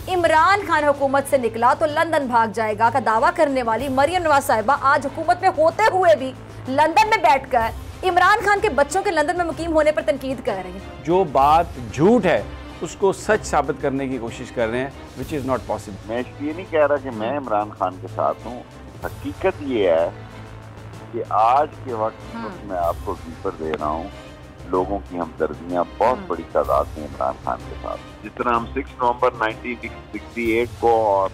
इमरान खान हुकूमत से निकला तो लंदन भाग जाएगा का दावा करने वाली मरियम नवाज साहिबा आज हुकूमत में होते हुए भी लंदन में बैठकर इमरान खान के बच्चों के लंदन में मुकीम होने पर तनकीद कर रही हैं। जो बात झूठ है उसको सच साबित करने की कोशिश कर रहे हैं, विच इज़ नॉट पॉसिबल। मैं ये नहीं कह रहा कि मैं इमरान खान के साथ हूँ। हकीकत ये है कि आज के वक्त मैं आपको वीपर दे रहा हूँ, लोगों की हमदर्दियाँ बहुत बड़ी तादाद में इमरान खान के साथ। जिस तरह हम 6 नवंबर 1968 को और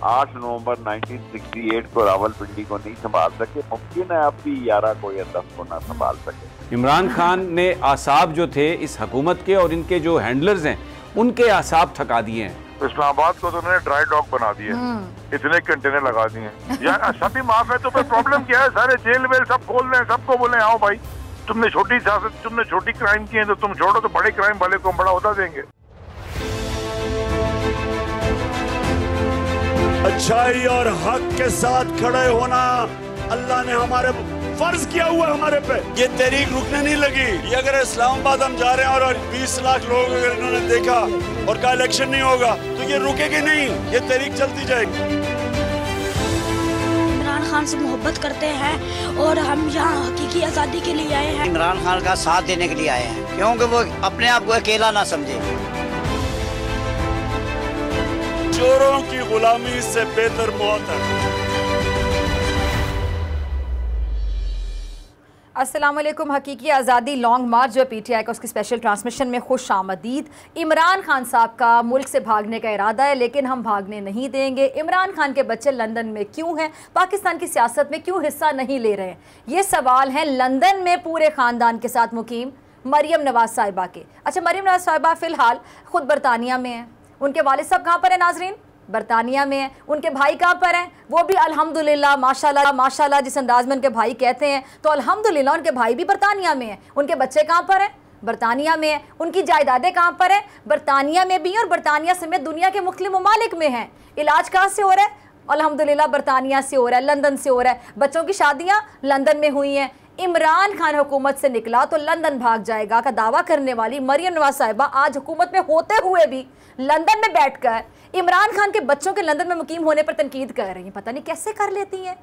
8 नवंबर 1968 को रावलपिंडी को नहीं संभाल सके, मुमकिन है अब भी 11 को या 10 को ना संभाल सके। इमरान खान ने आसाब जो थे इस हुकूमत के और इनके जो हैंडलर्स हैं उनके आसाब थका दिए हैं। इस्लामाबाद को तो उन्होंने ड्राई डॉक बना दिए, इतने कंटेनर लगा दिए यार। सभी माफ है तो फिर प्रॉब्लम क्या है? सारे जेल वेल सब खोल दें, सबको बोले आओ भाई, तुमने छोटी सियासत, तुमने छोटी क्राइम किए तो तुम छोड़ो, तो बड़े क्राइम वाले को हम बड़ा होता देंगे। अच्छाई और हक के साथ खड़े होना अल्लाह ने हमारे फर्ज किया हुआ है हमारे पे। ये तहरीक रुकने नहीं लगी। ये अगर इस्लामाबाद हम जा रहे हैं और 20 लाख लोग अगर इन्होंने देखा और का इलेक्शन नहीं होगा तो ये रुकेगी नहीं, ये तहरीक चलती जाएगी। इमरान खान से मोहब्बत करते हैं और हम यहाँ हकीकी आज़ादी के लिए आए हैं। इमरान खान का साथ देने के लिए आए हैं क्योंकि वो अपने आप को अकेला ना समझे। चोरों की गुलामी से बेहतर मौत है। अस्सलाम वालेकुम। हकीकी आज़ादी लॉन्ग मार्च जो पीटीआई का उसकी स्पेशल ट्रांसमिशन में खुश आमदीद। इमरान खान साहब का मुल्क से भागने का इरादा है लेकिन हम भागने नहीं देंगे। इमरान खान के बच्चे लंदन में क्यों हैं, पाकिस्तान की सियासत में क्यों हिस्सा नहीं ले रहे हैं, ये सवाल हैं लंदन में पूरे ख़ानदान के साथ मुकीम मरियम नवाज साहिबा के। अच्छा, मरियम नवाज साहिबा फ़िलहाल ख़ुद बरतानिया में हैं। उनके वालिद साहब कहाँ पर हैं नाजरीन? बरतानिया में है। उनके भाई कहाँ पर हैं? वो भी अल्हम्दुलिल्लाह माशाल्लाह माशाल्लाह जिस अंदाज में उनके भाई कहते हैं तो अल्हम्दुलिल्लाह उनके भाई भी बरतानिया में हैं। उनके बच्चे कहाँ पर हैं? बरतानिया में हैं। उनकी जायदादें कहाँ पर हैं? बरतानिया में भी और बरतानिया समेत दुनिया के मुख्तलिफ ममालिक में हैं। इलाज कहाँ से हो रहा है? अल्हम्दुलिल्लाह बरतानिया से हो रहा है, लंदन से हो रहा है। बच्चों की शादियाँ लंदन में हुई हैं। इमरान खान हुकूमत से निकला तो लंदन भाग जाएगा का दावा करने वाली मरियम नवाज साहिबा आज हुकूमत में होते हुए भी लंदन में बैठकर इमरान खान के बच्चों के लंदन में मुकीम होने पर तनकीद कर रही हैं। पता नहीं कैसे कर लेती हैं,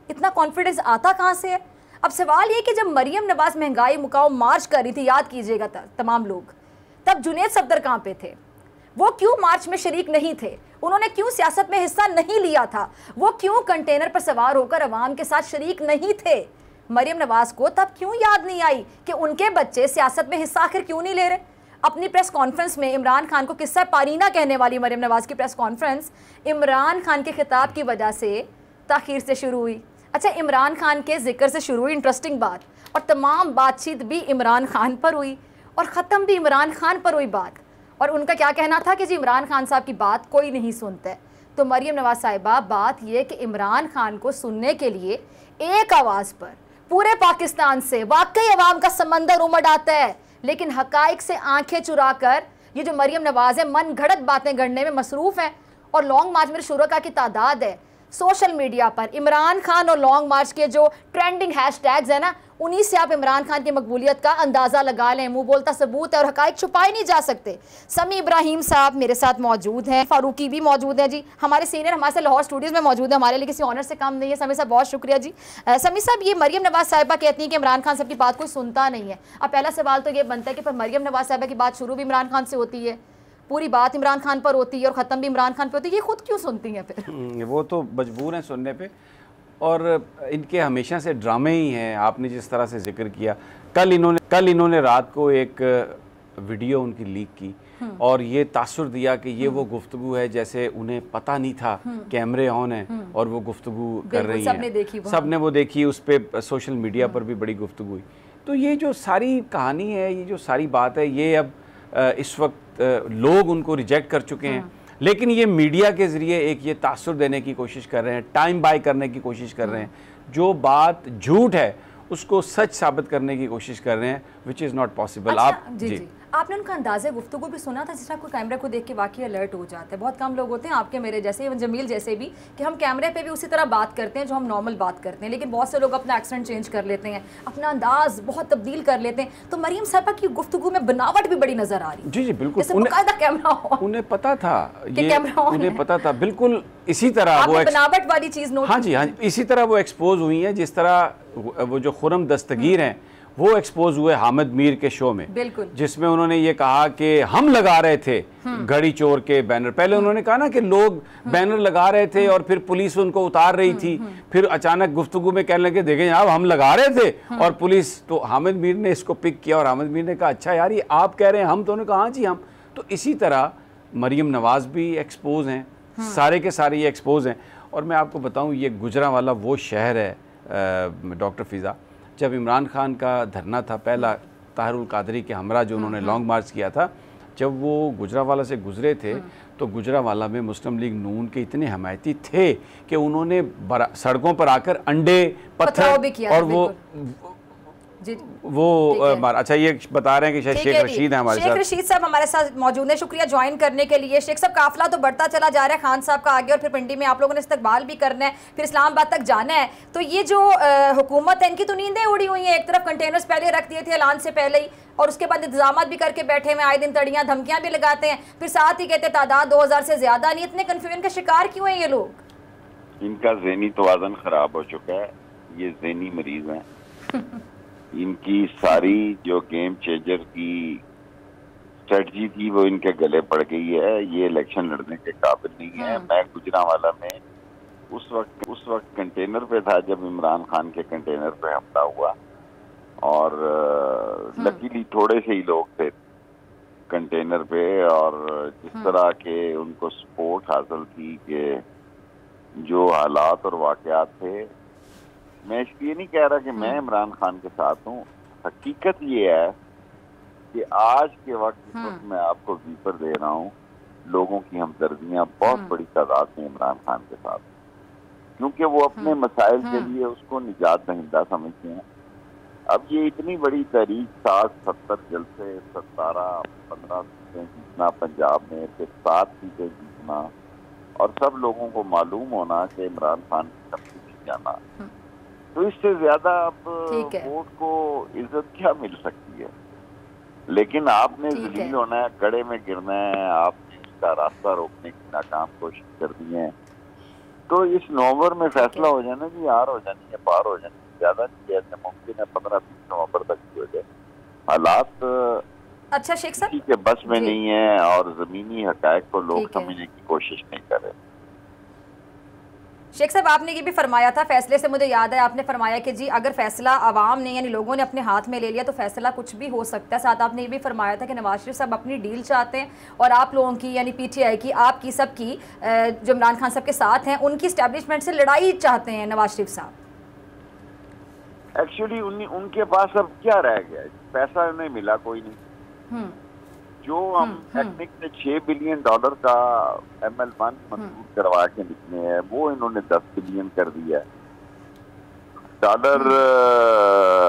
इतना कॉन्फिडेंस आता कहाँ से है? अब सवाल ये कि जब मरियम नवाज महंगाई मुकाओ मार्च कर रही थी, याद कीजिएगा तमाम लोग, तब जुनैद सफदर कहाँ पे थे? वो क्यों मार्च में शरीक नहीं थे? उन्होंने क्यों सियासत में हिस्सा नहीं लिया था? वो क्यों कंटेनर पर सवार होकर अवाम के साथ शरीक नहीं थे? मरियम नवाज को तब क्यों याद नहीं आई कि उनके बच्चे सियासत में हिस्सा आखिर क्यों नहीं ले रहे? अपनी प्रेस कॉन्फ्रेंस में इमरान खान को किस्सा पारीना कहने वाली मरियम नवाज की प्रेस कॉन्फ्रेंस इमरान खान के खिताब की वजह से ताखीर से शुरू हुई। अच्छा, इमरान खान के जिक्र से शुरू हुई इंटरेस्टिंग बात और तमाम बातचीत भी इमरान खान पर हुई और ख़त्म भी इमरान खान पर हुई बात। और उनका क्या कहना था कि जी इमरान खान साहब की बात कोई नहीं सुनता है। तो मरियम नवाज साहिबा, बात यह कि इमरान खान को सुनने के लिए एक आवाज़ पर पूरे पाकिस्तान से वाकई अवाम का समंदर उमड़ आता है, लेकिन हकाइक से आंखें चुराकर ये जो मरियम नवाज है मन घड़त बातें गढ़ने में मसरूफ़ है। और लॉन्ग मार्च में शुरा की तादाद है सोशल मीडिया पर इमरान खान और लॉन्ग मार्च के जो ट्रेंडिंग हैशटैग्स हैं ना, उन्हीं से आप इमरान खान की मकबूलियत का अंदाज़ा लगा लें। मुंह बोलता सबूत है और हकाइक छुपाए नहीं जा सकते। समी इब्राहिम साहब मेरे साथ मौजूद हैं, फारूकी भी मौजूद हैं जी, हमारे सीनियर हमारे साथ लाहौर स्टूडियोज़ में मौजूद है, हमारे लिए किसी ऑनर से कम नहीं है। समी साहब बहुत शुक्रिया जी। समी साहब, ये मरियम नवाज साहिबा कहती हैं कि इमरान खान साहब की बात कोई सुनता नहीं है। अब पहला सवाल तो ये बनता है कि पर मरियम नवाज साहिबा की बात शुरू भी इमरान खान से होती है, पूरी बात इमरान खान पर होती है और ख़त्म भी इमरान खान पर होती है, ये खुद क्यों सुनती हैं फिर? वो तो मजबूर हैं सुनने पे और इनके हमेशा से ड्रामे ही हैं। आपने जिस तरह से जिक्र किया, कल इन्होंने रात को एक वीडियो उनकी लीक की और ये तासुर दिया कि ये वो गुफ्तगू है जैसे उन्हें पता नहीं था कैमरे ऑन हैं और वो गुफ्तगू कर रही हैं। सबने वो देखी, उस पर सोशल मीडिया पर भी बड़ी गुफ्तगू हुई। तो ये जो सारी कहानी है, ये जो सारी बात है, ये अब इस वक्त लोग उनको रिजेक्ट कर चुके हैं, लेकिन ये मीडिया के ज़रिए एक ये तासुर देने की कोशिश कर रहे हैं, टाइम बाय करने की कोशिश कर रहे हैं। जो बात झूठ है उसको सच साबित करने की कोशिश कर रहे हैं, विच इज़ नॉट पॉसिबल। अच्छा, आप जी। आपने उनका अंदाज़े गुफ्तगू भी सुना था, जिस तरह कोई कैमरे को देख के वाकई अलर्ट हो जाता है? बहुत कम लोग होते हैं आपके मेरे जैसे, इवन जमील जैसे भी, कि हम कैमरे पे भी उसी तरह बात करते हैं जो हम नॉर्मल बात करते हैं, लेकिन बहुत से लोग अपना एक्सेंट चेंज कर लेते हैं, अपना अंदाज बहुत तब्दील कर लेते हैं। तो मरीम साहबा की गुफ्तगू में बनावट भी बड़ी नजर आ रही है। जी जी बिल्कुल, उन्हें पता था, ये उन्हें पता था बिल्कुल। इसी तरह वो बनावट वाली चीज नोट, हाँ जी हाँ, इसी तरह वो एक्सपोज हुई है जिस तरह वो जो खुरम दस्तगीर हैं वो एक्सपोज हुए हामिद मीर के शो में, बिल्कुल, जिसमें उन्होंने ये कहा कि हम लगा रहे थे घड़ी चोर के बैनर। पहले उन्होंने कहा ना कि लोग बैनर लगा रहे थे और फिर पुलिस उनको उतार रही थी, फिर अचानक गुफ्तगू में कहने लगे देखें जनाब हम लगा रहे थे और पुलिस। तो हामिद मीर ने इसको पिक किया और हामिद मीर ने कहा अच्छा यार ये आप कह रहे हैं हम, तो उन्होंने कहा हाँ जी हम। तो इसी तरह मरीम नवाज भी एक्सपोज हैं, सारे के सारे ये एक्सपोज हैं। और मैं आपको बताऊँ ये गुजरांवाला वो शहर है डॉक्टर फ़िज़ा, जब इमरान खान का धरना था पहला ताहिरुल कादरी के हमरा जो उन्होंने लॉन्ग मार्च किया था, जब वो गुजरांवाला से गुजरे थे तो गुजरांवाला में मुस्लिम लीग नून के इतने हमायती थे कि उन्होंने सड़कों पर आकर अंडे पत्थर और वो मार। अच्छा ये बता रहे हैं कि शेख रशीद है हमारे साथ। शेख रशीद साहब हमारे साथ मौजूद हैं, शुक्रिया ज्वाइन करने के लिए। शेख साहब काफिला तो बढ़ता चला जा रहा है खान साहब का आगे, और फिर पिंडी में आप लोगों ने इस्तकबाल भी करना है, फिर इस्लामाबाद तक जाना है। तो ये जो हुकूमत है इनकी तो नींदें उड़ी हुई हैं। एक तरफ कंटेनर्स पहले रख दिए थे ऐलान से पहले ही, और उसके बाद इंतजाम भी करके बैठे हुए, आए दिन तड़ियाँ धमकियाँ भी लगाते हैं, फिर साथ ही कहते तादाद 2000 से ज्यादा नहीं। इतने कन्फ्यूजन का शिकार क्यों है ये लोग? इनका ज़हनी तवाज़ुन खराब हो चुका है, ये ज़हनी मरीज हैं। इनकी सारी जो गेम चेंजर की स्ट्रेटजी थी वो इनके गले पड़ गई है। ये इलेक्शन लड़ने के काबिल नहीं है। मैं गुजरांवाला में उस वक्त कंटेनर पे था जब इमरान खान के कंटेनर पे हमला हुआ, और लकीली थोड़े से ही लोग थे कंटेनर पे, और जिस तरह के उनको सपोर्ट हासिल थी कि जो हालात और वाकयात थे, मैं इसलिए नहीं कह रहा कि मैं इमरान खान के साथ हूँ। हकीकत ये है कि आज के वक्त मैं आपको वीपर दे रहा हूँ, लोगों की हमदर्दियाँ बहुत बड़ी तादाद में इमरान खान के साथ, क्योंकि वो अपने मसाइल के लिए उसको निजात दहिंदा समझते हैं। अब ये इतनी बड़ी तहरीक 60-70 जलसे 17-15 सीटें जीतना पंजाब में, फिर 7 सीटें जीतना, और सब लोगों को मालूम होना कि इमरान खान की तरफ नहीं जाना, तो इससे ज्यादा अब वोट को इज्जत क्या मिल सकती है। लेकिन आपने जलील होना है, गड़े में गिरना है, आपने उसका रास्ता रोकने की नाकाम कोशिश कर दी है। तो इस नवंबर में फैसला हो जाना जी, हार हो जानी है, पार हो जानी है, ज्यादा नहीं ऐसे मुमकिन है 15-20 नवंबर तक हो जाए। हालात अच्छा शेख साहब के बस में नहीं है, और जमीनी हकायक को लोग समझने की कोशिश नहीं कर रहे। शेख साहब आपने ये भी फरमाया था, फैसले से मुझे याद है आपने फरमाया कि जी अगर फैसला आवाम ने यानी लोगों ने अपने हाथ में ले लिया तो फैसला कुछ भी हो सकता है। साथ आपने ये भी फरमाया था कि नवाज शरीफ साहब अपनी डील चाहते हैं, और आप लोगों की यानी पीटीआई की, आपकी सबकी जो इमरान खान साहब के साथ हैं उनकी इस्टेब्लिशमेंट से लड़ाई चाहते हैं नवाज शरीफ साहब। एक्चुअली उनके पास अब क्या रह गया, पैसा उन्हें मिला कोई नहीं। जो हम टेक्निक से $6 बिलियन का ML1 मंजूर करवा के निकले हैं, वो इन्होंने 10 बिलियन कर दिया है डॉलर।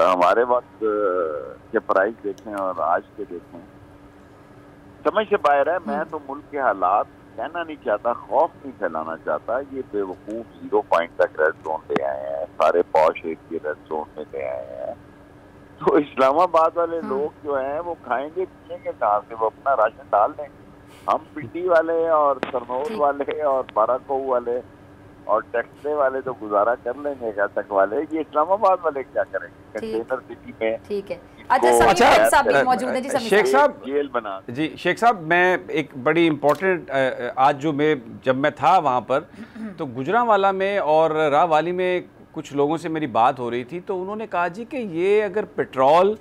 हमारे वक्त के प्राइस देखें और आज के देखें, समझ से बाहर है। मैं तो मुल्क के हालात कहना नहीं चाहता, खौफ नहीं फैलाना चाहता। ये बेवकूफ 0 पॉइंट तक रेड जोन ले आए हैं, सारे पॉश एरिया रेड जोन में ले आए हैं। तो इस्लामाबाद वाले लोग जो हैं वो खाएंगे पिएंगे कहाँ से, वो अपना राशन डाल देंगे। हम पिंडी वाले और सरनौर वाले और बाराकोह वाले और टेक्सले वाले तो गुजारा कर लेंगे, तक वाले ये इस्लामाबाद वाले क्या करेंगे कंटेनर सिटी में। ठीक है। अच्छा मौजूद है जी शेख साहब, जेल बना जी शेख साहब, मैं एक बड़ी इम्पोर्टेंट आज जो जब मैं था वहाँ पर तो गुजरांवाला में और राहवाली में कुछ लोगों से मेरी बात हो रही थी, तो उन्होंने कहा जी कि ये अगर पेट्रोल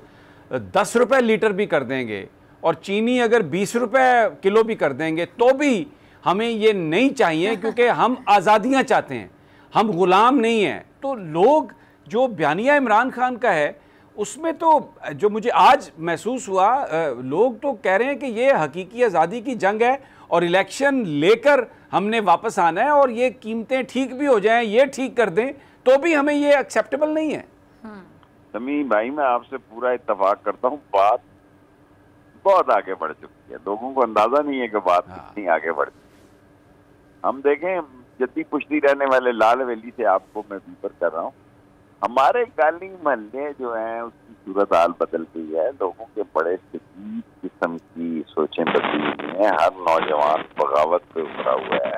10 रुपये लीटर भी कर देंगे और चीनी अगर 20 रुपये किलो भी कर देंगे तो भी हमें ये नहीं चाहिए, क्योंकि हम आज़ादियाँ चाहते हैं, हम ग़ुलाम नहीं हैं। तो लोग जो बयानिया इमरान खान का है उसमें तो जो मुझे आज महसूस हुआ, लोग तो कह रहे हैं कि ये हकीकी आज़ादी की जंग है और इलेक्शन लेकर हमने वापस आना है, और ये कीमतें ठीक भी हो जाएं, ये ठीक कर दें तो भी हमें ये एक्सेप्टेबल नहीं है। तमीम भाई मैं आपसे पूरा इत्तेफाक करता हूँ। बात बहुत आगे बढ़ चुकी है। लोगों को अंदाजा नहीं है कि बात कितनी आगे बढ़ चुकी है। हम देखें, जद्दी पुश्ती रहने वाले लाल हवेली से आपको मैं बीपर कर रहा हूँ, हमारे गाली महल्ले जो हैं उसकी सूरत हाल बदल गई है। लोगों के बड़े शदीद किस्म की सोचें बदली हुई हैं। हर नौजवान बगावत पे उतरा हुआ है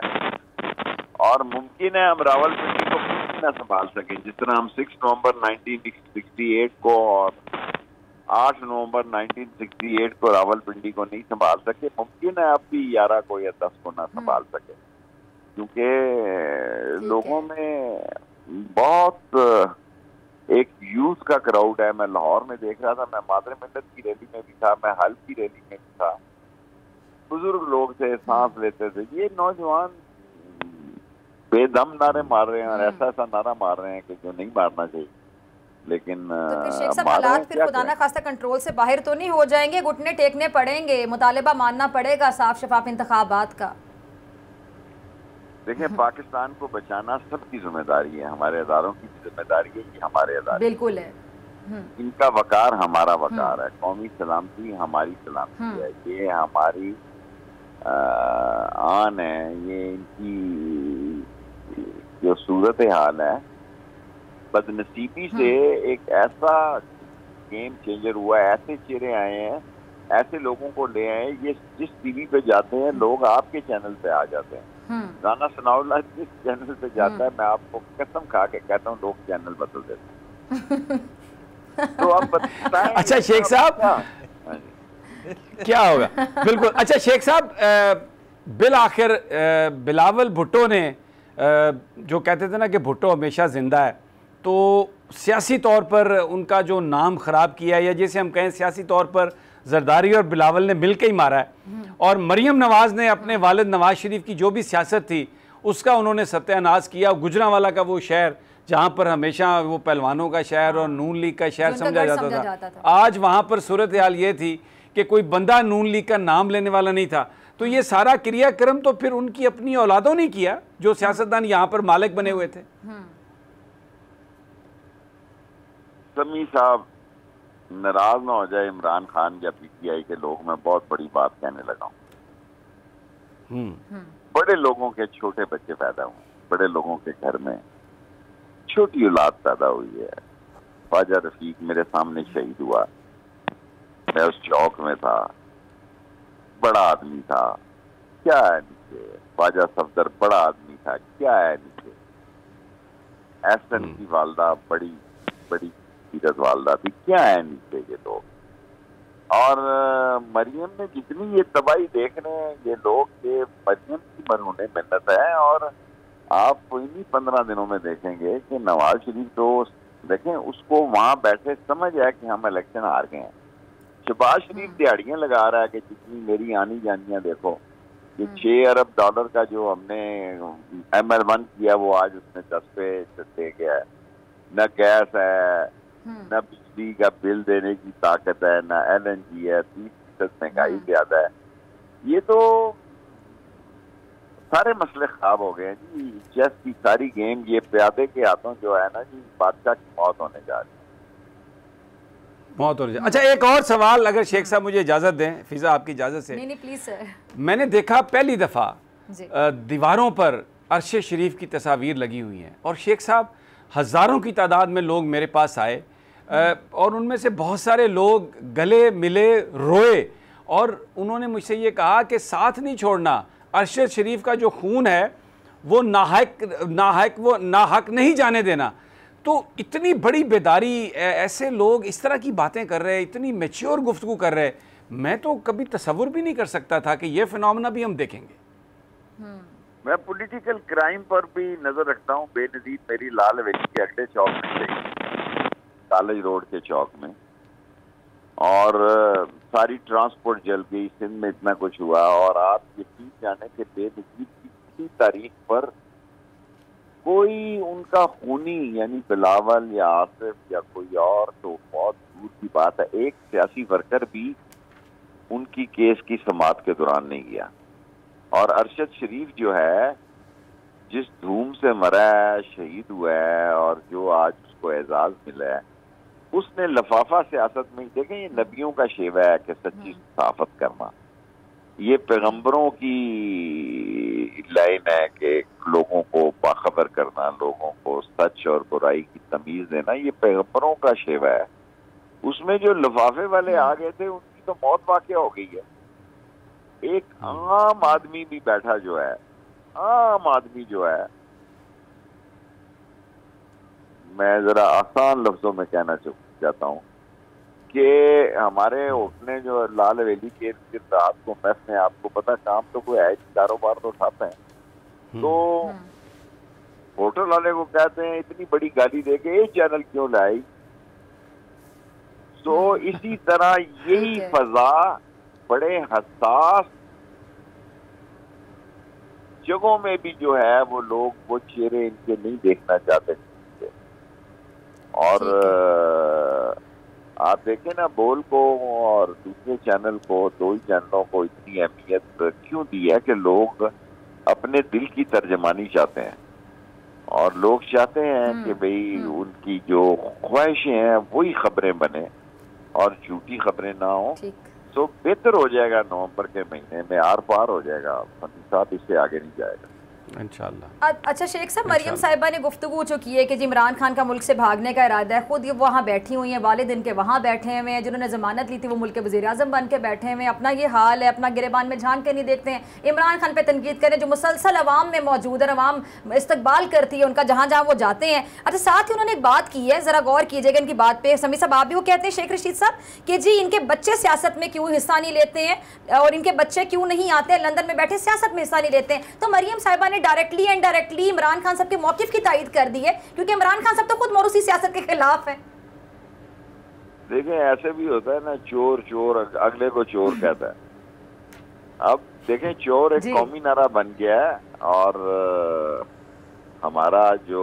और मुमकिन है हम रावलपिंडी को न संभाल सकें। जिस तरह हम 6 नवंबर 1968 को और 8 नवंबर 1968 को रावलपिंडी को नहीं संभाल सके, मुमकिन है अब भी 11 को या 10 को ना संभाल सके, क्योंकि लोगों में बहुत एक यूथ का क्राउड है। मैं लाहौर में देख रहा था, मैं मादरे मिल्लत की रैली में भी था, मैं हल की रैली में भी था। बुजुर्ग लोग थे, सांस लेते थे। ये नौजवान बेदम नारे मार रहे हैं और ऐसा ऐसा नारा मार रहे हैं कि जो नहीं मारना चाहिए। लेकिन तो फिर शेख साहब हालात फिर खुदा ना खास्ता कंट्रोल से बाहर तो नहीं हो जाएंगे? घुटने टेकने पड़ेंगे, मुतालिबा मानना पड़ेगा साफ शफाफ इंतखाबात का। देखिए, पाकिस्तान को बचाना सबकी जिम्मेदारी है, हमारे अदारों की जिम्मेदारी है, ये हमारे अदारे बिल्कुल है। इनका वकार हमारा वकार है, कौमी सलामती हमारी सलामती है, ये हमारी आन है, ये इनकी जो सूरत हाल है। बदनसीबी से एक ऐसा गेम चेंजर हुआ है, ऐसे चेहरे आए हैं, ऐसे लोगों को ले आए। ये जिस टीवी पे जाते हैं लोग आपके चैनल पे आ जाते हैं। राना सनाउल्लाह जिस चैनल पे जाता है, मैं आपको कसम खा के कहता हूँ लोग चैनल बदल देते हैं। तो आप बताएं। अच्छा शेख साहब, क्या होगा? बिल्कुल। अच्छा शेख साहब, बिल आखिर बिलावल भुट्टो ने जो कहते थे ना कि भुट्टो हमेशा जिंदा है, तो सियासी तौर पर उनका जो नाम ख़राब किया, या जैसे हम कहें सियासी तौर पर जरदारी और बिलावल ने मिल के ही मारा है। और मरियम नवाज ने अपने वालिद नवाज शरीफ की जो भी सियासत थी उसका उन्होंने सत्यानाश किया। गुजरांवाला का वो शहर जहाँ पर हमेशा वो पहलवानों का शहर और नून लीग का शहर समझा जाता था, आज वहाँ पर सूरत हाल ये थी कि कोई बंदा नून लीग का नाम लेने वाला नहीं था। तो ये सारा क्रियाक्रम तो फिर उनकी अपनी औलादों ने किया जो सियासतदान यहाँ पर मालिक बने हुए थे। समी साहब नाराज ना हो जाए इमरान खान या पीटीआई के लोग, मैं बहुत बड़ी बात कहने लगा हूँ। बड़े लोगों के छोटे बच्चे पैदा हुए, बड़े लोगों के घर में छोटी औलाद पैदा हुई है। ख्वाजा रफीक मेरे सामने शहीद हुआ, मैं उस चौक में था, बड़ा आदमी था, क्या है नीचे। ख्वाजा सफदर बड़ा आदमी था, क्या है नीचे। एहसन की वालदा बड़ी बड़ी सीरत वालदा थी, क्या है नीचे ये लोग। और मरियम ने जितनी ये तबाही देख रहे हैं ये लोग, ये मरियम की मरहूने मिन्नत है। और आप इन्हीं 15 दिनों में देखेंगे कि नवाज शरीफ तो देखें, उसको वहां बैठे समझ है कि हम इलेक्शन हार गए हैं। शहबाज शरीफ दिहाड़ियां लगा रहा है कि जितनी मेरी आनी जानियां देखो, ये $6 अरब का जो हमने ML1 किया वो आज उसने 10 पे दे गया है। न गैस है, न बिजली का बिल देने की ताकत है, न LNG है, 30% महंगाई ज्यादा है। ये तो सारे मसले खराब हो गए हैं जी। चेस की सारी गेम ये प्यादे के हाथों जो है ना जी, बादशाह की मौत होने जा रही है, मौत हो रही है। अच्छा एक और सवाल अगर शेख साहब मुझे इजाज़त दें, फिजा आपकी इजाज़त से। नहीं प्लीज सर। मैंने देखा पहली दफ़ा दीवारों पर अरशे शरीफ की तस्वीर लगी हुई हैं और शेख साहब हज़ारों की तादाद में लोग मेरे पास आए और उनमें से बहुत सारे लोग गले मिले, रोए और उन्होंने मुझसे ये कहा कि साथ नहीं छोड़ना, अरशद शरीफ का जो खून है वो नाहक नहीं जाने देना। तो इतनी बड़ी बेदारी, ऐसे लोग इस तरह की बातें कर रहे हैं, इतनी मैच्योर गुफ्तगू कर रहे हैं, मैं तो कभी तसव्वुर भी नहीं कर सकता था कि ये फिनोमेना भी हम देखेंगे। मैं पॉलिटिकल क्राइम पर भी नजर रखता हूँ। बेनजीर मेरी लाल हवेली के अगले चौक में, कॉलेज रोड के चौक में, और सारी ट्रांसपोर्ट जल गई, सिंध में इतना कुछ हुआ। और आप यकीन जाने के बेनजीर की किसी तारीख पर कोई उनका खूनी यानी बिलावल या आसिफ या कोई और, तो बहुत दूर की बात है, एक सियासी वर्कर भी उनकी केस की समाअत के दौरान नहीं गया। और अरशद शरीफ जो है, जिस धूम से मरा है, शहीद हुआ है और जो आज उसको एजाज मिला है, उसने लफाफा सियासत में, देखें ये नबियों का शेवा है कि सच्ची सहाफत करना, ये पैगंबरों की लाइन है कि लोगों को बाखबर करना, लोगों को सच और बुराई की तमीज देना, ये पैगंबरों का शेवा है। उसमें जो लिफाफे वाले आ गए थे उनकी तो मौत वाक़या हो गई है। एक आम आदमी भी बैठा जो है, आम आदमी जो है, मैं जरा आसान लफ्जों में कहना चाहता हूँ कि हमारे उठने जो लाल हवेली के रात को मैस में, आपको पता काम तो कोई है, कारोबार तो उठाते हैं, तो होटल वाले को कहते हैं इतनी बड़ी गाली दे के ये चैनल क्यों लाई। तो इसी तरह यही फजा बड़े हसास जगहों में भी जो है वो लोग वो चेहरे इनके नहीं देखना चाहते। और आप देखें ना, बोल को और दूसरे चैनल को, दो ही चैनलों को इतनी अहमियत क्यों दी है कि लोग अपने दिल की तर्जमानी चाहते हैं और लोग चाहते हैं कि भाई उनकी जो ख्वाहिशें हैं वही खबरें बने और झूठी खबरें ना हो। तो बेहतर हो जाएगा, नवंबर के महीने में आर पार हो जाएगा, साहब इससे आगे नहीं जाएगा इंशाल्लाह। अच्छा शेख साहब, मरियम साहिबा ने गुफ्तगू जो की है कि जी इमरान खान का मुल्क से भागने का इरादा है, खुद ये वहाँ बैठी हुई हैं, वालिद इनके वहाँ बैठे हुए हैं, जिन्होंने जमानत ली थी वो मुल्क के वज़ीर-ए-आज़म बन के बैठे हुए हैं, अपना ये हाल है, अपना गिरेबान में झांक के नहीं देखते हैं। इमरान खान पे तनकीद करें जो मुसलसल अवाम में मौजूद है, अवाम इस्तकबाल करती है उनका जहाँ जहाँ वो जाते हैं। अच्छा, साथ ही उन्होंने एक बात की है, ज़रा गौर कीजिएगा इनकी बात पर। समी साहब आप भी वो कहते हैं शेख रशीद साहब कि जी इनके बच्चे सियासत में क्यों हिस्सा नहीं लेते हैं और इनके बच्चे क्यों नहीं आते हैं, लंदन में बैठे सियासत में हिस्सा नहीं लेते हैं। तो मरियम साहिबा ने directly and directly Imran Khan साहब के मौकिफ की तायद कर दी है, क्योंकि इमरान खान साहब तो खुद मौरूसी सियासत के खिलाफ है। देखें ऐसे भी होता है ना, चोर चोर अगले को चोर कहता है। अब देखें चोर एक कौमी नारा बन गया है और हमारा जो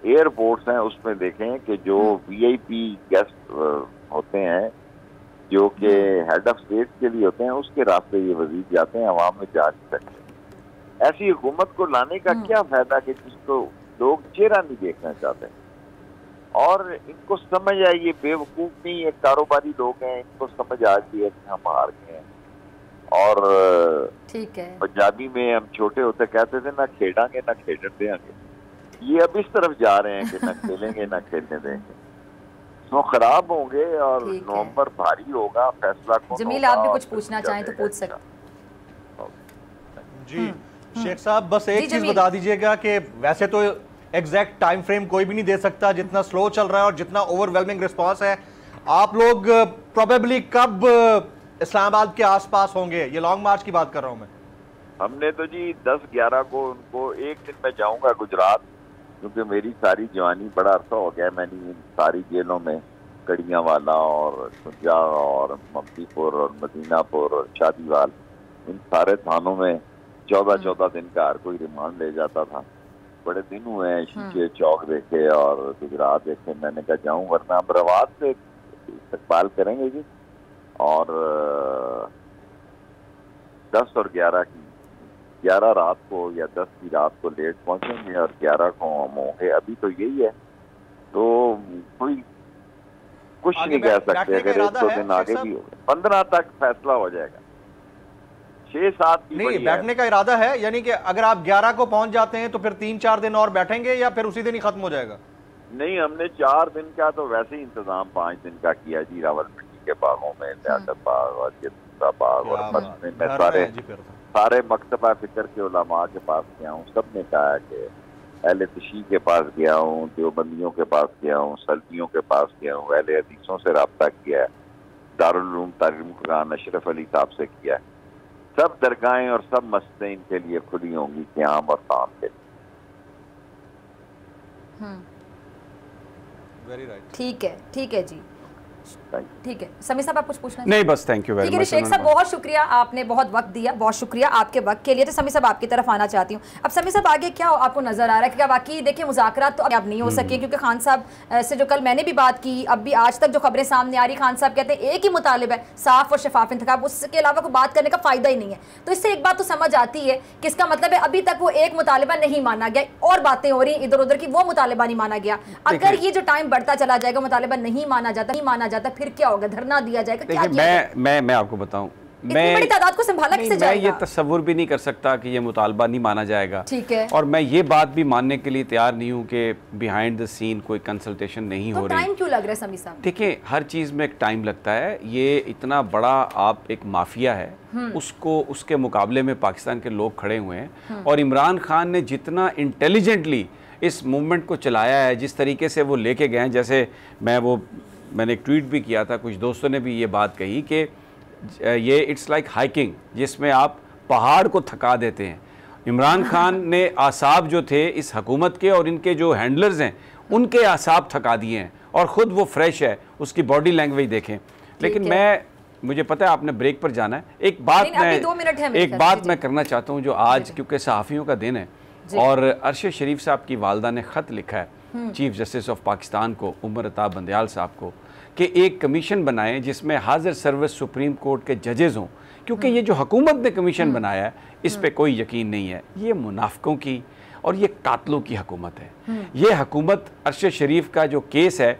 एयरपोर्ट्स हैं उसमें देखें कि जो वीआईपी गेस्ट होते हैं जो कि हेड ऑफ स्टेट के लिए होते हैं, उसके रास्ते ये वजीर जाते हैं, अवाम में जा नहीं सकते। ऐसी हुकूमत को लाने का क्या फायदा कि जिसको लोग चेहरा नहीं देखना चाहते। और इनको समझ आई, ये बेवकूफ नहीं, ये कारोबारी लोग हैं, इनको समझ आ गई है कि हम हार गए हैं। और ठीक है, पंजाबी में हम छोटे होते कहते थे ना खेडांगे ना खेडन देंगे, ये अब इस तरफ जा रहे हैं कि ना खेलेंगे ना खेलने देंगे। तो खराब होंगे और नवंबर भारी होगा, फैसला कौन होगा। जमील आप भी कुछ पूछना चाहें तो पूछ सकते जी। शेख साहब बस एक चीज बता दीजिएगा कि वैसे तो एग्जैक्ट टाइम फ्रेम कोई भी नहीं दे सकता, जितना स्लो चल रहा है और जितना ओवरवेलमिंग रिस्पांस है, आप लोग प्रोबेबली कब इस्लामाबाद के आसपास होंगे? ये लॉन्ग मार्च की बात कर रहा हूं मैं। हमने तो जी 10-11 को उनको, एक दिन में जाऊंगा गुजरात, क्योंकि मेरी सारी जवानी बड़ा अर्सा हो गया, मैंने इन सारी जेलों में कड़ियाँ वाला और सुंजा और ममतीपुर और मदीनापुर और शादीवाल, इन सारे थानों में 14-14 दिन का हर कोई रिमांड ले जाता था। बड़े दिन हुए हैं, शीशे चौक देखे और गुजरात देखे, मैंने कहा जाऊं, वरना हम रवात से इस्तकबाल करेंगे जी। और 10 और 11 की, 11 रात को या 10 की रात को लेट पहुंचेंगे और 11 को हम होंगे। अभी तो यही है, तो कोई कुछ नहीं कह सकते, अगर 1-2 दिन आगे भी हो, 15 तक फैसला हो जाएगा। 6-7 नहीं बैठने का इरादा है, यानी कि अगर आप 11 को पहुंच जाते हैं तो फिर 3-4 दिन और बैठेंगे या फिर उसी दिन ही खत्म हो जाएगा? नहीं, हमने 4 दिन का तो वैसे ही इंतजाम 5 दिन का किया जी, रावलपिंडी के बागों में, लियाकत बाग और ये बाग और मस्जिद में सारे मकतबा फिक्र के उलमा के पास गया हूँ। सब ने कहा कि अहले तशी के पास गया हूँ, देवबंदियों के पास गया हूँ, सल्फियों के पास गया हूँ, अहले हदीसों से रब्ता किया है, दारुल उलूम तालीम कुरान अशरफ अली साहब से किया है। सब दरगाहें और सब मस्जिदें इनके लिए खुली होंगी क़याम और शाम के लिए। ठीक है जी। ठीक है समीर साहब, आप कुछ पूछना? नहीं बस thank you very much. Sheikh साहब बहुत शुक्रिया, आपने बहुत वक्त दिया, बहुत शुक्रिया आपके वक्त के लिए। तो समीर साहब आपकी तरफ आना चाहती हूँ। अब समीर साहब आगे क्या आपको नजर आ रहा है कि वाकई देखिए मुज़ाकरात तो अब नहीं हो सके, क्योंकि खान साहब से जो कल मैंने भी बात की, अब भी आज तक जो खबरें सामने आ रही, खान साहब कहते हैं एक ही मुतालिब है, साफ और शफाफ इंतखाब, उसके अलावा कोई बात करने का फायदा ही नहीं है। तो इससे एक बात तो समझ आती है कि इसका मतलब है अभी तक वो एक मुतालिबा नहीं माना गया, और बातें हो रही इधर उधर की, वो मुतालिबा नहीं माना गया। अगर ये जो टाइम बढ़ता चला जाएगा, मुतालिबा नहीं माना जाता, फिर क्या होगा? धरना दिया जाएगा? क्या मैं आपको बताऊं, मैं बड़ी तादाद को संभाला कैसे जाएगा? ये तस्वुर भी नहीं कर सकता कि ये मुतालबा नहीं माना जाएगा। ठीक है। और मैं ये बात भी मानने के लिए तैयार नहीं हूँ कि बिहाइंड द सीन कोई कंसल्टेशन नहीं हो रही। टाइम क्यों लग रहा है समीर साहब? देखिए हर चीज़ में एक टाइम लगता है। ये इतना बड़ा आप एक माफिया है, उसको उसके मुकाबले में पाकिस्तान के लोग खड़े हुए हैं, और इमरान खान ने जितना इंटेलिजेंटली इस मूवमेंट को चलाया है, जिस तरीके से वो लेके गए हैं, जैसे मैंने एक ट्वीट भी किया था, कुछ दोस्तों ने भी ये बात कही कि ये इट्स लाइक हाइकिंग, जिसमें आप पहाड़ को थका देते हैं। इमरान खान ने आसाब जो थे इस हुकूमत के और इनके जो हैंडलर्स हैं उनके आसाब थका दिए हैं, और ख़ुद वो फ्रेश है, उसकी बॉडी लैंग्वेज देखें। लेकिन मुझे पता है आपने ब्रेक पर जाना है, एक बात मैं करना चाहता हूँ जो आज, क्योंकि सहाफ़ियों का दिन है और अरशद शरीफ साहब की वालदा ने ख़त लिखा है चीफ जस्टिस ऑफ पाकिस्तान को, उमर अताब बंदयाल साहब को, कि एक कमीशन बनाएं जिसमें हाजिर सर्विस सुप्रीम कोर्ट के जजेस हों, क्योंकि ये जो हुकूमत ने कमीशन बनाया है इस पे कोई यकीन नहीं है। ये मुनाफिकों की और ये कातलों की हुकूमत है। ये हुकूमत अरशद शरीफ का जो केस है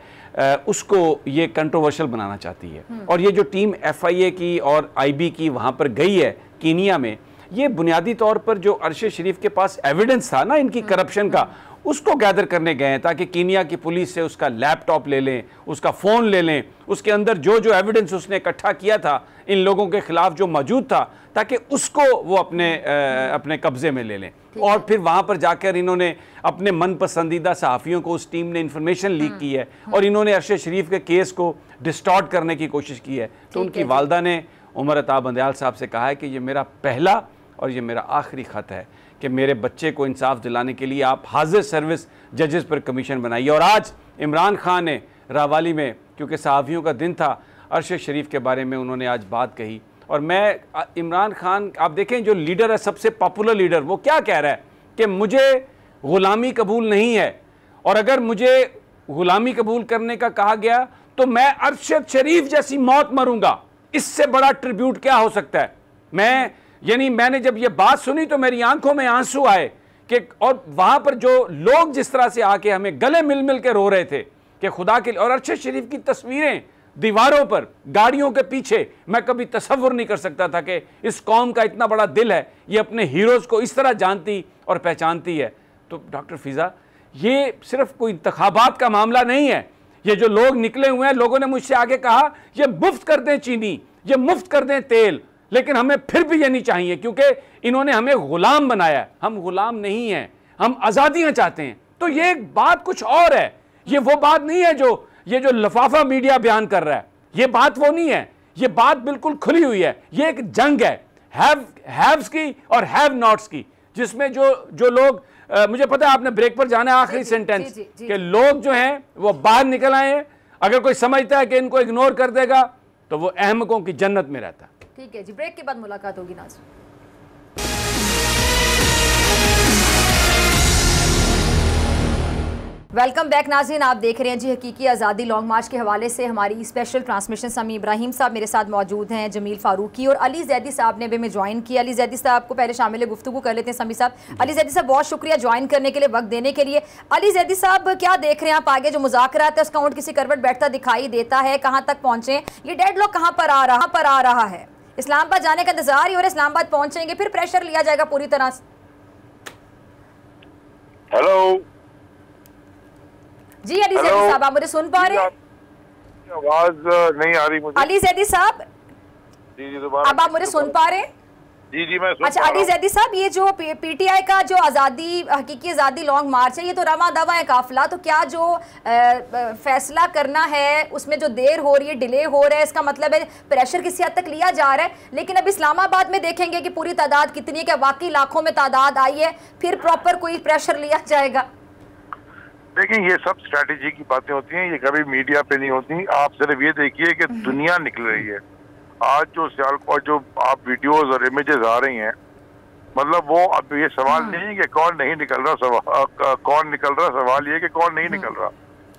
उसको ये कंट्रोवर्शियल बनाना चाहती है, और ये जो टीम FIA की और IB की वहाँ पर गई है कीनिया में, ये बुनियादी तौर पर जो अरशद शरीफ के पास एविडेंस था ना इनकी करप्शन का, उसको गैदर करने गए हैं, ताकि कीनिया की पुलिस से उसका लैपटॉप ले लें, उसका फ़ोन ले लें, उसके अंदर जो एविडेंस उसने इकट्ठा किया था इन लोगों के खिलाफ जो मौजूद था, ताकि उसको वो अपने कब्जे में ले लें। और फिर वहाँ पर जाकर इन्होंने अपने मन पसंदीदा सहाफ़ियों को, उस टीम ने इन्फॉर्मेशन लीक की है, और इन्होंने अरशद शरीफ के केस को डिस्टॉर्ट करने की कोशिश की है। तो उनकी वालदा ने उमर अताब बंदयाल साहब से कहा है कि ये मेरा पहला और ये मेरा आखिरी ख़त है कि मेरे बच्चे को इंसाफ दिलाने के लिए आप हाजिर सर्विस जजेस पर कमीशन बनाइए। और आज इमरान खान ने रावाली में, क्योंकि सहाफ़ियों का दिन था, अरशद शरीफ के बारे में उन्होंने आज बात कही। और मैं इमरान खान, आप देखें जो लीडर है, सबसे पॉपुलर लीडर, वो क्या कह रहा है कि मुझे ग़ुलामी कबूल नहीं है, और अगर मुझे ग़ुलामी कबूल करने का कहा गया तो मैं अरशद शरीफ जैसी मौत मरूंगा। इससे बड़ा ट्रिब्यूट क्या हो सकता है? मैंने जब ये बात सुनी तो मेरी आंखों में आंसू आए कि, और वहां पर जो लोग जिस तरह से आके हमें गले मिल मिल के रो रहे थे कि खुदा के लिए, और अरशद शरीफ की तस्वीरें दीवारों पर, गाड़ियों के पीछे, मैं कभी तसव्वुर नहीं कर सकता था कि इस कौम का इतना बड़ा दिल है, ये अपने हीरोज़ को इस तरह जानती और पहचानती है। तो डॉक्टर फिज़ा, ये सिर्फ कोई इंतखाबात का मामला नहीं है। ये जो लोग निकले हुए हैं, लोगों ने मुझसे आगे कहा ये मुफ्त कर दें चीनी, ये मुफ्त कर दें तेल, लेकिन हमें फिर भी ये नहीं चाहिए, क्योंकि इन्होंने हमें गुलाम बनाया। हम गुलाम नहीं हैं, हम आज़ादियाँ चाहते हैं। तो ये एक बात कुछ और है, ये वो बात नहीं है जो ये जो लफाफा मीडिया बयान कर रहा है, ये बात वो नहीं है। ये बात बिल्कुल खुली हुई है। ये एक जंग है हैव्स की और हैव नॉट्स की, जिसमें जो लोग, मुझे पता है आपने ब्रेक पर जाना है, आखिरी सेंटेंस कि लोग जो हैं वो बाहर निकल आए हैं। अगर कोई समझता है कि इनको इग्नोर कर देगा तो वो अहमकों की जन्नत में रहता है। ठीक है जी, ब्रेक के बाद मुलाकात होगी नाज़रीन। वेलकम बैक नाज़रीन, आप देख रहे हैं जी हकीकी आज़ादी लॉन्ग मार्च के हवाले से हमारी स्पेशल ट्रांसमिशन। समी इब्राहिम साहब मेरे साथ मौजूद हैं, जमील फारूकी और अली जैदी साहब ने भी हमें ज्वाइन किया। अली जैदी साहब को पहले शामिल गुफ्तगू कर लेते हैं। समी साहब, अली जैदी साहब बहुत शुक्रिया ज्वाइन करने के लिए, वक्त देने के लिए। अली जैदी साहब, क्या देख रहे हैं आप आगे जो मुज़ाकरात है उसका ऊँट किसी करवट बैठता दिखाई देता है? कहाँ तक पहुँचे ये डेडलॉक? कहाँ पर आ रहा है? इस्लामाबाद जाने का इंतजार ही, और इस्लामाबाद पहुँचेंगे फिर प्रेशर लिया जाएगा पूरी तरह से? हेलो जी अली जैदी साहब, आप मुझे सुन पा रहे हैं? आवाज नहीं आ रही मुझे। अली जैदी साहब, जी दोबारा, अब आप मुझे सुन पा रहे हैं? जी मैं सुन अच्छा अली जैदी साहब, ये जो PTI का जो हकीकी आज़ादी लॉन्ग मार्च है, ये तो रवा दवा है काफिला, तो क्या जो फैसला करना है उसमें जो देर हो रही है, डिले हो रहा है, इसका मतलब है प्रेशर किसी हद तक लिया जा रहा है? लेकिन अब इस्लामाबाद में देखेंगे कि पूरी तादाद कितनी है, क्या वाकई लाखों में तादाद आई है, फिर प्रॉपर कोई प्रेशर लिया जाएगा? देखिए ये सब स्ट्रैटेजी की बातें होती हैं, ये कभी मीडिया पे नहीं होती। आप सिर्फ ये देखिए कि दुनिया निकल रही है आज जो सियालकोट जो आप वीडियोस और इमेजेस आ रही हैं, मतलब वो अब ये सवाल नहीं है कि कौन नहीं निकल रहा, कौन निकल रहा, सवाल ये कि कौन नहीं निकल रहा।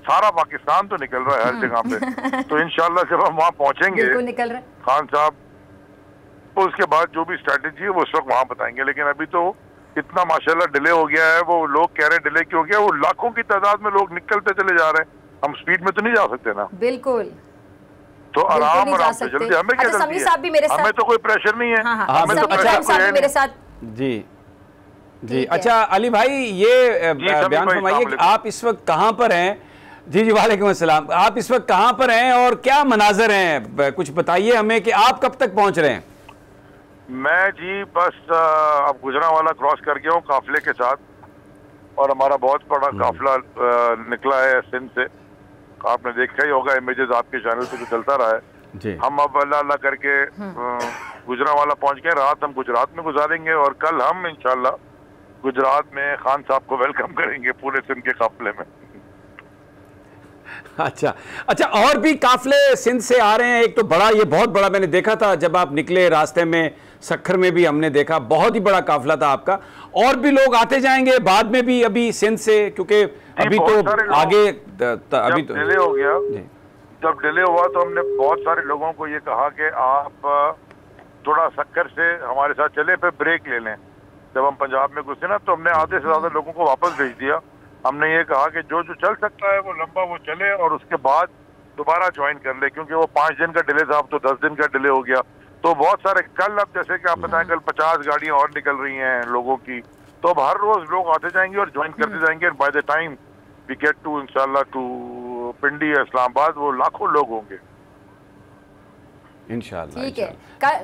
सारा पाकिस्तान तो निकल रहा है हर जगह पे। तो इंशाल्लाह जब हम वहाँ पहुँचेंगे निकल रहा खान साहब, तो उसके बाद जो भी स्ट्रैटेजी है वो उस वक्त वहाँ बताएंगे। लेकिन अभी तो इतना माशाल्लाह डिले हो गया है, वो लोग कह रहे हैं डिले क्यों हो गया, वो लाखों की तादाद में लोग निकलते चले जा रहे हैं, हम स्पीड में तो नहीं जा सकते ना। बिल्कुल, तो आराम आराम से जल्दी, हमें क्या जल्दी है, हमें तो कोई प्रेशर नहीं है। हमें तो प्रेशर मेरे साथ जी जी। अच्छा अली भाई, ये बयान फरमाइए कि आप इस वक्त कहाँ पर हैं? जी जी वालेकुम अस्सलाम। आप इस वक्त कहाँ पर हैं और क्या मनाजर हैं, कुछ बताइए हमें कि आप कब तक पहुँच रहे हैं? मैं जी बस अब गुजरांवाला क्रॉस कर गया हूँ काफिले के साथ, और हमारा बहुत बड़ा काफिला निकला है सिंध से। आपने देखा ही होगा इमेजेस आपके चैनल पे जो चलता रहा है जी। हम अब अल्लाह अल्लाह करके गुजरांवाला पहुंच गए। रात हम गुजरात में गुजारेंगे और कल हम इंशाल्लाह गुजरात में खान साहब को वेलकम करेंगे पूरे सिंध के काफिले में। अच्छा अच्छा, और भी काफिले सिंध से आ रहे हैं? एक तो बड़ा, ये बहुत बड़ा मैंने देखा था जब आप निकले, रास्ते में सखर में भी हमने देखा, बहुत ही बड़ा काफिला था आपका। और भी लोग आते जाएंगे बाद में भी अभी सिंध से, क्योंकि अभी तो आगे अभी तो डिले हो गया। जब डिले हुआ तो हमने बहुत सारे लोगों को ये कहा कि आप थोड़ा सखर से हमारे साथ चले, फिर ब्रेक ले लें। जब हम पंजाब में घुसे ना तो हमने आधे से ज्यादा लोगों को वापस भेज दिया। हमने ये कहा कि जो जो चल सकता है वो लंबा वो चले और उसके बाद दोबारा ज्वाइन कर ले, क्योंकि वो 5 दिन का डिले था, अब तो 10 दिन का डिले हो गया। तो बहुत सारे कल, अब जैसे कि आप बताएं कल 50 गाड़ियां और निकल रही हैं लोगों की, तो अब हर रोज लोग आते जाएंगे और ज्वाइन करते जाएंगे। By the time we get to इंशाल्लाह टू पिंडी इस्लामाबाद, वो लाखों लोग होंगे इंशाल्लाह। ठीक है,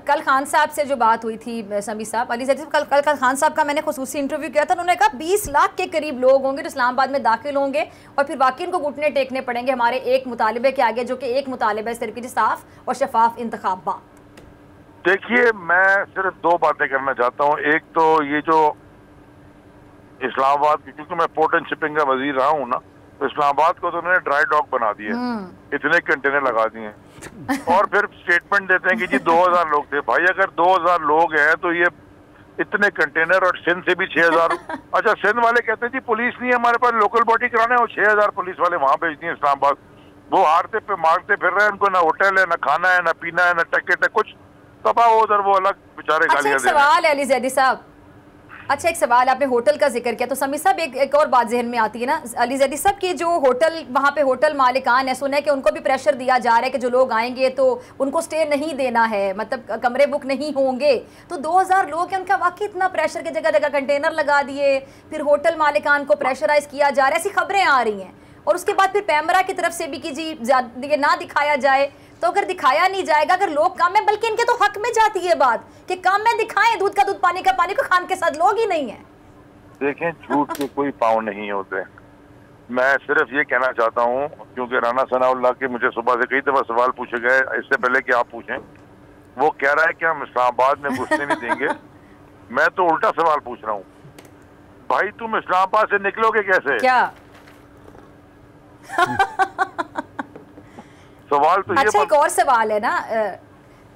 कल खान साहब से जो बात हुई थी समी साहब, अली ज़ैदी साहब, कल खान साहब का मैंने खुसूसी इंटरव्यू किया था। उन्होंने कहा 20 लाख के करीब लोग होंगे जो इस्लामाबाद में दाखिल होंगे और फिर बाकी इनको घुटने टेकने पड़ेंगे हमारे एक मुतालिबे के आगे, जो कि एक मुतालिबा है सिर्फ कि साफ और शफाफ इंतखाबात। देखिए मैं सिर्फ 2 बातें करना चाहता हूँ। एक तो ये जो इस्लामाबाद की, क्योंकि मैं पोर्ट एंड शिपिंग का वजीर रहा हूँ ना, तो इस्लामाबाद को तो उन्होंने ड्राई डॉक बना दिए, इतने कंटेनर लगा दिए और फिर स्टेटमेंट देते हैं कि जी 2000 लोग थे। भाई अगर 2000 लोग हैं तो ये इतने कंटेनर, और सिंध से भी 6000। अच्छा, सिंध वाले कहते हैं जी पुलिस नहीं है हमारे पास लोकल बॉडी कराने, और 6000 पुलिस वाले वहां भेज दिए इस्लामाबाद। वो हारते पे मारते फिर रहे हैं, उनको ना होटल है, ना खाना है, ना पीना है, ना टिकट है, कुछ तबाह उधर वो अलग बेचारे गालियां दे रहे हैं। सवाल है अली ज़ैदी साहब, अच्छा एक सवाल, आपने होटल का जिक्र किया तो समी साहब एक और बात जहन में आती है ना अली ज़ैदी साहब की, जो होटल वहाँ पे होटल मालिकान है, सुना है कि उनको भी प्रेशर दिया जा रहा है कि जो लोग आएंगे तो उनको स्टे नहीं देना है, मतलब कमरे बुक नहीं होंगे। तो 2000 लोग हैं, उनका वाकई इतना प्रेशर के जगह जगह कंटेनर लगा दिए, फिर होटल मालिकान को प्रेशराइज किया जा रहा है, ऐसी खबरें आ रही हैं। और उसके बाद फिर पैमरा की तरफ से भी कि जी ये ना दिखाया जाए, तो अगर दिखाया नहीं जाएगा, अगर लोग कम है, बल्कि इनके तो हक में जाती है बात कि कम में दिखाएं, दूध का दूध पानी का पानी, को खान के साथ लोग ही नहीं है। देखें झूठ के कोई पाँव नहीं होते। मैं सिर्फ ये कहना चाहता हूँ, क्योंकि राना सनाउल्लाह के मुझे सुबह से कई दफा सवाल पूछे गए, इससे पहले कि आप पूछें, वो कह रहा है कि हम इस्लामाबाद में घुसने नहीं देंगे। मैं तो उल्टा सवाल पूछ रहा हूँ, भाई तुम इस्लामाबाद से निकलोगे कैसे? क्या सवाल तो अच्छा, एक और सवाल है ना,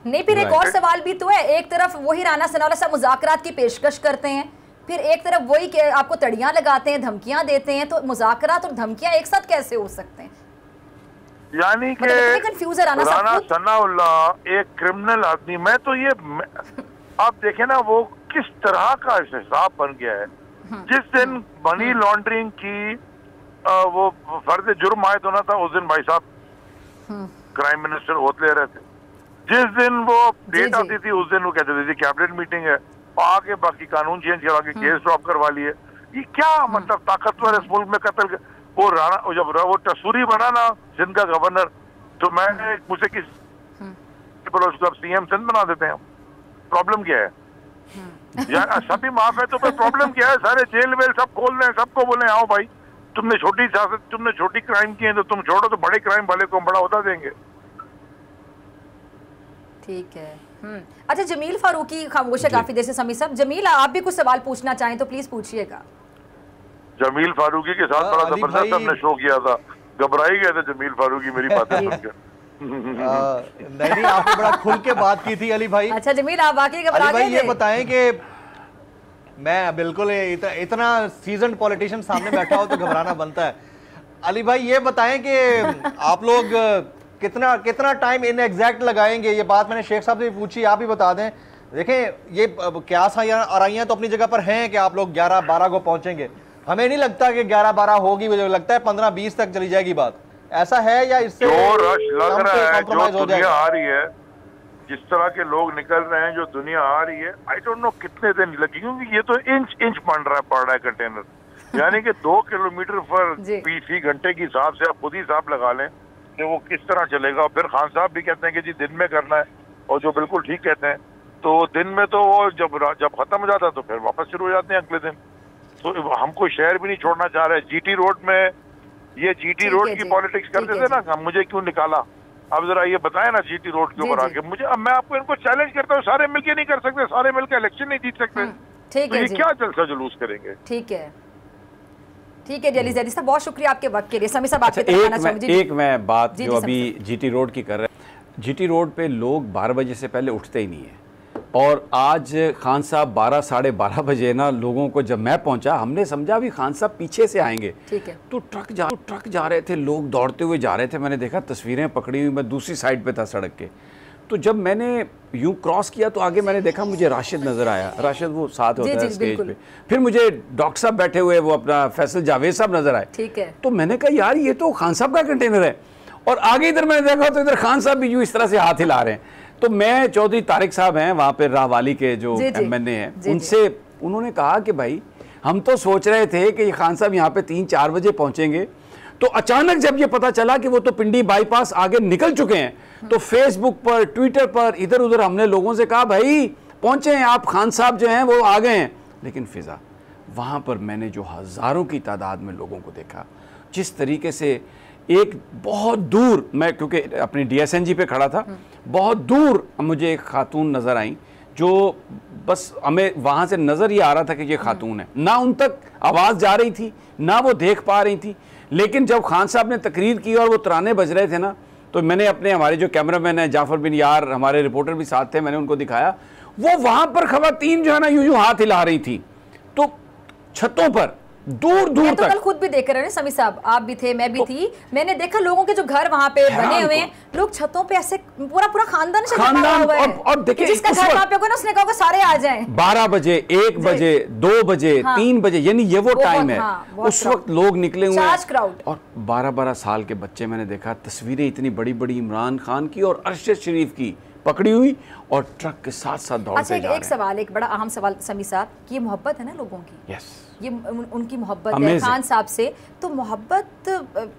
नहीं फिर एक और सवाल भी तो है। एक तरफ वही राना सनाउल्लाह साहब मुज़ाकरात की पेशकश करते हैं, फिर एक तरफ वही के आपको तड़ियां लगाते हैं, धमकियां देते हैं, तो मुज़ाकरात और धमकियां एक साथ कैसे हो सकते हैं? यानी कि कंफ्यूज है राना सनाउल्लाह एक क्रिमिनल आदमी। मैं तो ये आप देखें ना वो किस तरह का हिसाब बन गया है। जिस दिन मनी लॉन्ड्रिंग की वो फर्ज जुर्म आयद होना था, उस दिन भाई साहब क्राइम मिनिस्टर होते ले रहे थे। जिस दिन वो डेट आती थी उस दिन वो कहते थे कैबिनेट मीटिंग है, आगे बाकी कानून चेंज करा के केस ड्रॉप करवा लिए। ये क्या मतलब ताकतवर इस मुल्क में कत्ल। वो राणा जब वो टसूरी बना ना सिंध का गवर्नर, तो मैंने मुझे किस सीएम सिंध बना देते हैं। प्रॉब्लम क्या है यार? सभी माफ है तो फिर प्रॉब्लम क्या है? सारे जेल वेल सब खोल दें, सबको बोले आओ भाई तुमने छोटी सियासत, तुमने छोटी क्राइम की है तो तुम छोड़ो, तो बड़े क्राइम वाले को हम बड़ा होता देंगे। ठीक है। अच्छा, जमील फारूकी खामोश है काफी देर से। समी साहब, जमील आप भी कुछ सवाल पूछना चाहें तो प्लीज पूछिएगा। जमील फारूकी के साथ बड़ा जबरदस्त हमने शो किया था, घबरा ही गए थे जमील फारूकी मेरी बातें सुनकर। नहीं, आपने बड़ा खुल के बात की थी अली भाई। अच्छा जमील, आप वाकई घबरा गए थे? ये बताएं कि मैं बिल्कुल इतना सीजन पॉलिटिशियन सामने बैठा हो तो घबराना बनता है। अली भाई ये बताएं कि आप लोग कितना टाइम इन एग्जैक्ट लगाएंगे? ये बात मैंने शेख साहब से पूछी, आप भी बता दें। देखें ये क्या आराइयाँ तो अपनी जगह पर हैं कि आप लोग 11-12 को पहुंचेंगे, हमें नहीं लगता कि 11-12 होगी, मुझे लगता है 15-20 तक चली जाएगी बात। ऐसा है या इससे जो रश लग रहा है, जो दुनिया आ रही है, जिस तरह के लोग निकल रहे हैं, जो दुनिया आ रही है, आई डोंट नो कितने दिन लगे, क्योंकि ये तो इंच पड़ रहा है कंटेनर, यानी कि 2 किलोमीटर पर फी घंटे के हिसाब से आप खुद ही हिसाब लगा लें कि वो किस तरह चलेगा। फिर खान साहब भी कहते हैं कि जी दिन में करना है, और जो बिल्कुल ठीक कहते हैं, तो दिन में तो वो जब खत्म हो जाता है तो फिर वापस शुरू हो जाते हैं अगले दिन। तो हम कोई शहर भी नहीं छोड़ना चाह रहे। जीटी रोड में ये जीटी रोड की पॉलिटिक्स करते थे ना, मुझे क्यों निकाला? अब जरा ये बताएं ना जीटी रोड के ऊपर आके मुझे। अब मैं आपको इनको चैलेंज करता हूँ, सारे मिलके नहीं कर सकते, सारे मिलकर इलेक्शन नहीं जीत सकते, तो ये क्या जलसा जुलूस करेंगे? ठीक है जी अली जैदी साहब, बहुत शुक्रिया आपके वक्त के लिए। समी साहब आपके तरफ आना चाहूंगी। एक मैं बात जो अभी जीटी रोड की कर रहे हैं, जीटी रोड पे लोग 12 बजे से पहले उठते ही नहीं है, और आज खान साहब 12 साढ़े 12 बजे ना, लोगों को जब मैं पहुंचा हमने समझा भी खान साहब पीछे से आएंगे, ठीक है, तो ट्रक जा रहे थे, लोग दौड़ते हुए जा रहे थे। मैंने देखा, तस्वीरें पकड़ी हुई, मैं दूसरी साइड पे था सड़क के, तो जब मैंने यूं क्रॉस किया तो आगे मैंने देखा, मुझे राशिद नजर आया, राशिद वो साथ होता है स्टेज पे, फिर मुझे डॉक्टर साहब बैठे हुए, वो अपना फैसल जावेद साहब नजर आए, ठीक है, तो मैंने कहा यार ये तो खान साहब का कंटेनर है, और आगे इधर मैंने देखा तो इधर खान साहब भी यूं इस तरह से हाथ हिला रहे हैं। तो मैं चौधरी तारिक साहब हैं वहाँ पे राहवाली के जो MNA हैं, उनसे उन्होंने कहा कि भाई हम तो सोच रहे थे कि खान साहब यहाँ पे 3-4 बजे पहुँचेंगे, तो अचानक जब ये पता चला कि वो तो पिंडी बाईपास आगे निकल चुके हैं, तो फेसबुक पर, ट्विटर पर, इधर उधर हमने लोगों से कहा भाई पहुँचे हैं आप, खान साहब जो हैं वो आ गए हैं। लेकिन फिजा वहाँ पर मैंने जो हज़ारों की तादाद में लोगों को देखा, जिस तरीके से एक बहुत दूर, मैं क्योंकि अपनी DSNG पे खड़ा था, बहुत दूर मुझे एक खातून नज़र आई, जो बस हमें वहाँ से नज़र ही आ रहा था कि ये खातून है, ना उन तक आवाज़ जा रही थी, ना वो देख पा रही थी। लेकिन जब खान साहब ने तकरीर की और वो तराने बज रहे थे ना, तो मैंने अपने, हमारे जो कैमरामैन है जाफर बिन यार, हमारे रिपोर्टर भी साथ थे, मैंने उनको दिखाया, वो वहाँ पर खवातीन जो है ना यूं हाथ हिला रही थी, तो छतों पर दूर दूर तो तक। कल खुद भी देख रहे हैं समी साहब, आप भी थे, मैं भी थी, मैंने देखा लोगों के जो घर वहाँ पे बने हुए हैं, लोग छतों पे ऐसे पूरा खानदान से बैठा हुआ है, और देखिए जिसका घर वहाँ पे होगा ना, उसने कहा सारे आ जाएं, 12 बजे 1 बजे 2 बजे 3 बजे, यानी ये वो टाइम है, उस वक्त लोग निकले हुए हैं, और 12-12 साल के बच्चे, मैंने देखा तस्वीरें इतनी बड़ी बड़ी इमरान खान की और अरशद शरीफ की पकड़ी हुई, और ट्रक के साथ साथ दौड़ते जा रहे हैं। एक सवाल, एक बड़ा अहम सवाल समी साहब, ये मोहब्बत है ना लोगों की, यस, ये उनकी मोहब्बत है खान साहब से, तो मोहब्बत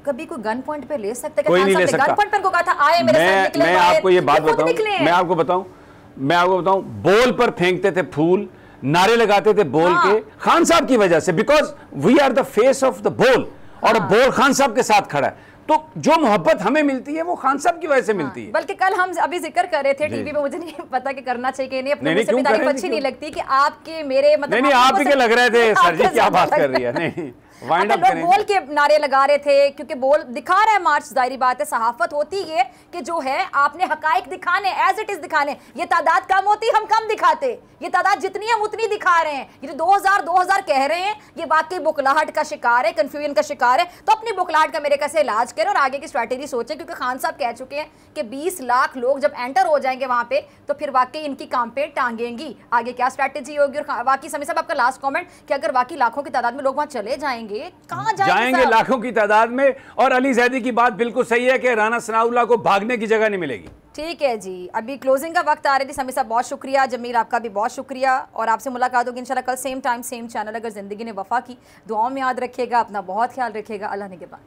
कभी कोई गन पॉइंट पे ले सकता है? कोई नहीं ले सकता। गन पॉइंट पर को कहा था आए मेरे साथ निकले, मैं आपको ये बात बताऊं, मैं आपको बताऊं, बोल पर फेंकते थे फूल, नारे लगाते थे बोल के, खान साहब की वजह से, because we are the face of the बोल, और बोल खान साहब के साथ खड़ा है, तो जो मोहब्बत हमें मिलती है वो खान साहब की वजह से मिलती है। बल्कि कल हम अभी जिक्र कर रहे थे टीवी पे, मुझे नहीं पता कि करना चाहिए कि नहीं, अपने मुझसे भी तारीफ अच्छी नहीं लगती कि आपके मेरे मतलब नहीं आप ही के लग रहे थे सर जी, क्या बात कर रही है, नहीं वाइंड अप करें। बोल के नारे लगा रहे थे, क्योंकि बोल दिखा रहा है मार्च, जाहिर बात है सहाफत होती है कि जो है आपने हकाइक दिखाने, एज इट इज दिखाने, ये तादाद कम होती हम कम दिखाते, ये तादाद जितनी हम उतनी दिखा रहे हैं, ये 2000 कह रहे हैं, ये वाकई बुखलाहट का शिकार है, कंफ्यूजन का शिकार है, तो अपनी बुखलाहट का मेरे कैसे इलाज करें और आगे की स्ट्रैटेजी सोचें, क्योंकि खान साहब कह चुके हैं कि 20 लाख लोग जब एंटर हो जाएंगे वहां पे, तो फिर वाकई इनकी काम पे टांगेंगी, आगे क्या स्ट्रैटेजी होगी। और वाकई समी साहब आपका लास्ट कमेंट कि अगर वाकई लाखों की तादाद में लोग वहां चले जाएंगे, कहां जाएंगे लाखों की तादाद में, और अली जैदी की बात बिल्कुल सही है कि राना सनाउल्लाह को भागने की जगह नहीं मिलेगी। ठीक है जी, अभी क्लोजिंग का वक्त आ रही थी, समी साहब बहुत शुक्रिया, जमील आपका भी बहुत शुक्रिया, और आपसे मुलाकात होगी इंशाल्लाह कल सेम टाइम सेम चैनल, अगर जिंदगी ने वफा की। दुआओं में याद रखिएगा, अपना बहुत ख्याल रखिएगा, अल्लाह निगहबान।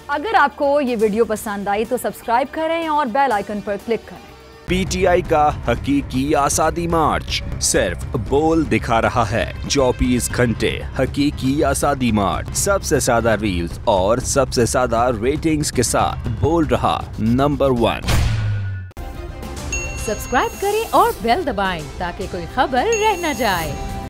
अगर आपको ये वीडियो पसंद आई तो सब्सक्राइब करें और बेल आइकन पर क्लिक करें। PTI का हकीकी आज़ादी मार्च सिर्फ बोल दिखा रहा है, 24 घंटे हकीकी आज़ादी मार्च, सबसे ज्यादा रील्स और सबसे ज्यादा रेटिंग्स के साथ बोल रहा नंबर 1। सब्सक्राइब करें और बेल दबाएं ताकि कोई खबर रह न जाए।